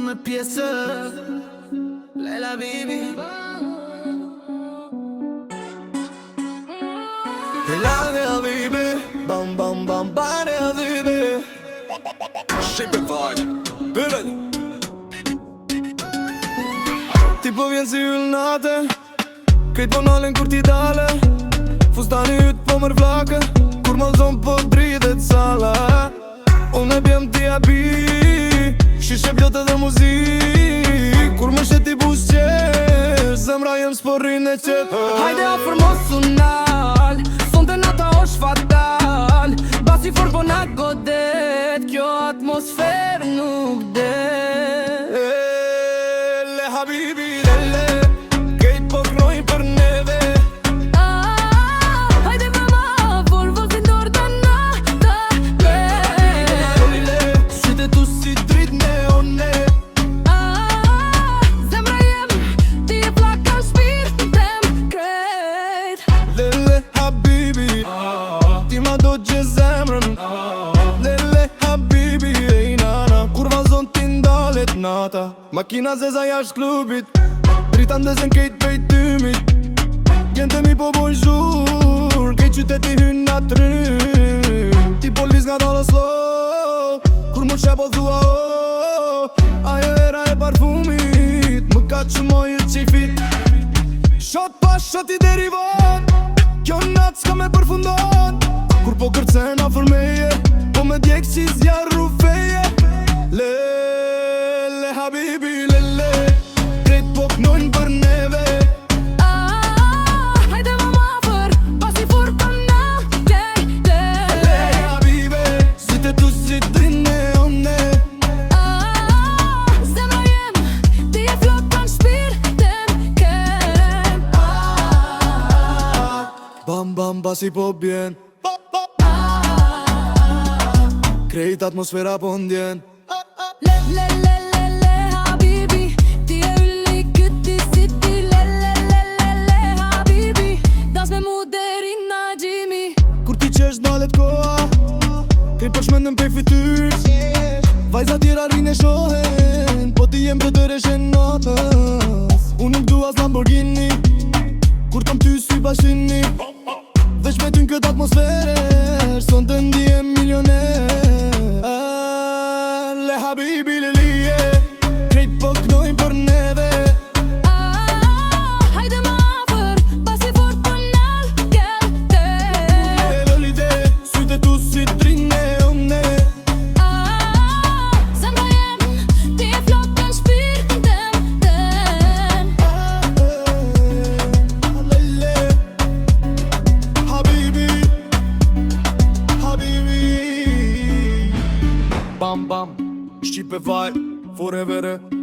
me pjesë Leila Bibi Leila Bibi Bam bam bam Leila Bibi Shqipe vibe Bërën Ti po vjen si yll nate Krejt po nalen kur ti dale Fustani yt po mër vlake Kur më zon po dritet sala Unë e bjem ti abi Shishe pjot edhe muzik Kur më sheti busqesh Zemra jem s'porrin e qet Hajde afër mos u nal Sonte nata është fatal Basi for po na godet Kjo atmosferë nuk det Le habibi lele Kejt po knojnë për neve Hajde me ma afër vozin dorë të nata Sytë tu si drit neone Zemra jem Ti e flaka shpirt tem krejt Lele habibi Ti ma do gje zemrën Lele habibi ej nana Kur vazon ti ndalet nata Makina zeza jash klubit Drita ndezën kejt pej tymit Gjente mi po bonjour Kejt qyteti hyn nga trym Ti polis nga dalë slow Kur më shepo thua Ajo era e parfumit Më ka që mojë qifit Shot pa shot i derivat Kjo natë s'ka me përfundon Kur po kërcen afër meje Po me djek që zjarru feje Le habibi lele Krejt po knojnë për neve Hajde me ma afër Basi for po na Le habibe Sytë tu si drin neone Zemra jem Ti e flokan shpirtin kem Bam bam basi po bjen Krejt atmosfera po ndjen Le habibi Ti e ylli këti si ti Le habibi Das me mu deri na gjimi Kur ti qesh dalet koha Krejt po shmendën pej fytyrës Vajza tjera rrinë e shohen Po ti jem për të reshen natës Unë nuk du as Lamborghini Kur kam ty sy bashkini Veç me ty n'kët atmosfere Son të ndihem milioner Le habibi le lije Krejt po knojnë për neve Hajde ma afër Basi for po nal kete Lolite Sytë tu si drin neone Zemra jem Ti e flokan shpirtin tem Lele Habibi Habibi Bam bam Shqipe vibe Forever